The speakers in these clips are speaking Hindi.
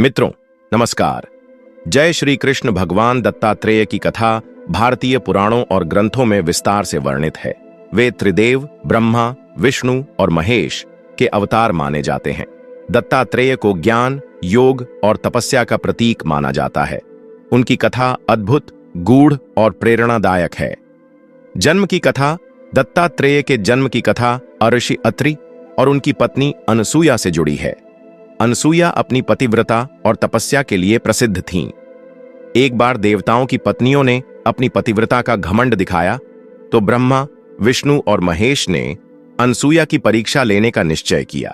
मित्रों नमस्कार। जय श्री कृष्ण। भगवान दत्तात्रेय की कथा भारतीय पुराणों और ग्रंथों में विस्तार से वर्णित है। वे त्रिदेव ब्रह्मा, विष्णु और महेश के अवतार माने जाते हैं। दत्तात्रेय को ज्ञान, योग और तपस्या का प्रतीक माना जाता है। उनकी कथा अद्भुत, गूढ़ और प्रेरणादायक है। जन्म की कथा। दत्तात्रेय के जन्म की कथा ऋषि अत्रि और उनकी पत्नी अनसुया से जुड़ी है। अनसुया अपनी पतिव्रता और तपस्या के लिए प्रसिद्ध थीं। एक बार देवताओं की पत्नियों ने अपनी पतिव्रता का घमंड दिखाया तो ब्रह्मा, विष्णु और महेश ने अनसुया की परीक्षा लेने का निश्चय किया।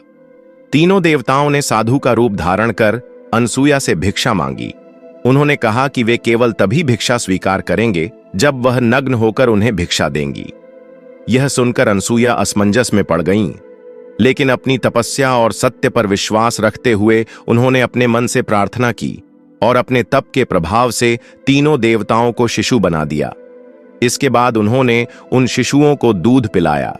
तीनों देवताओं ने साधु का रूप धारण कर अनसुया से भिक्षा मांगी। उन्होंने कहा कि वे केवल तभी भिक्षा स्वीकार करेंगे जब वह नग्न होकर उन्हें भिक्षा देंगी। यह सुनकर अनसुया असमंजस में पड़ गईं, लेकिन अपनी तपस्या और सत्य पर विश्वास रखते हुए उन्होंने अपने मन से प्रार्थना की और अपने तप के प्रभाव से तीनों देवताओं को शिशु बना दिया। इसके बाद उन्होंने उन शिशुओं को दूध पिलाया।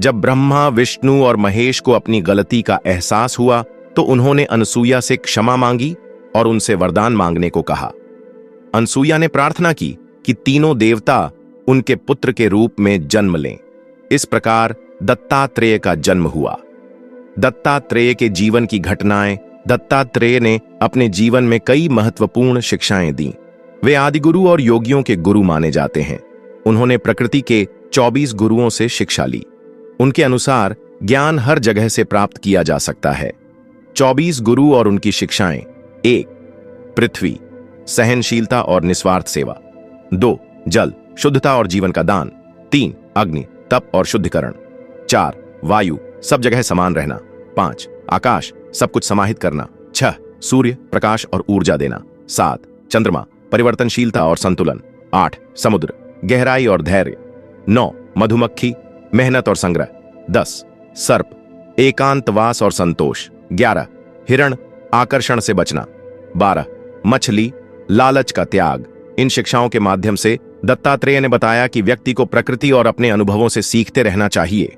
जब ब्रह्मा, विष्णु और महेश को अपनी गलती का एहसास हुआ तो उन्होंने अनसुया से क्षमा मांगी और उनसे वरदान मांगने को कहा। अनसुया ने प्रार्थना की कि तीनों देवता उनके पुत्र के रूप में जन्म लें। इस प्रकार दत्तात्रेय का जन्म हुआ। दत्तात्रेय के जीवन की घटनाएं। दत्तात्रेय ने अपने जीवन में कई महत्वपूर्ण शिक्षाएं दी। वे आदिगुरु और योगियों के गुरु माने जाते हैं। उन्होंने प्रकृति के 24 गुरुओं से शिक्षा ली। उनके अनुसार ज्ञान हर जगह से प्राप्त किया जा सकता है। 24 गुरु और उनकी शिक्षाएं। 1. पृथ्वी, सहनशीलता और निस्वार्थ सेवा। 2. जल, शुद्धता और जीवन का दान। 3. अग्नि, तप और शुद्धिकरण। 4. वायु, सब जगह समान रहना। 5. आकाश, सब कुछ समाहित करना। 6. सूर्य, प्रकाश और ऊर्जा देना। 7. चंद्रमा, परिवर्तनशीलता और संतुलन। 8. समुद्र, गहराई और धैर्य। 9. मधुमक्खी, मेहनत और संग्रह। 10. सर्प, एकांतवास और संतोष। 11. हिरण, आकर्षण से बचना। 12. मछली, लालच का त्याग। इन शिक्षाओं के माध्यम से दत्तात्रेय ने बताया कि व्यक्ति को प्रकृति और अपने अनुभवों से सीखते रहना चाहिए।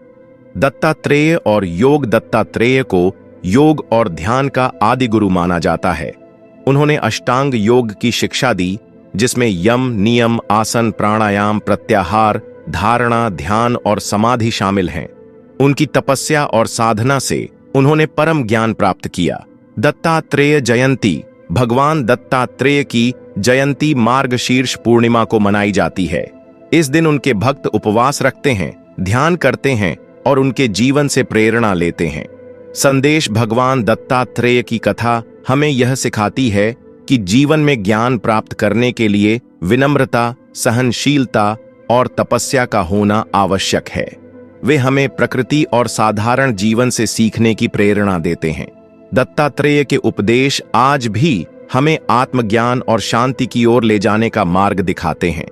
दत्तात्रेय और योग। दत्तात्रेय को योग और ध्यान का आदि गुरु माना जाता है। उन्होंने अष्टांग योग की शिक्षा दी, जिसमें यम, नियम, आसन, प्राणायाम, प्रत्याहार, धारणा, ध्यान और समाधि शामिल हैं। उनकी तपस्या और साधना से उन्होंने परम ज्ञान प्राप्त किया। दत्तात्रेय जयंती। भगवान दत्तात्रेय की जयंती मार्गशीर्ष पूर्णिमा को मनाई जाती है। इस दिन उनके भक्त उपवास रखते हैं, ध्यान करते हैं और उनके जीवन से प्रेरणा लेते हैं। संदेश। भगवान दत्तात्रेय की कथा हमें यह सिखाती है कि जीवन में ज्ञान प्राप्त करने के लिए विनम्रता, सहनशीलता और तपस्या का होना आवश्यक है। वे हमें प्रकृति और साधारण जीवन से सीखने की प्रेरणा देते हैं। दत्तात्रेय के उपदेश आज भी हमें आत्मज्ञान और शांति की ओर ले जाने का मार्ग दिखाते हैं।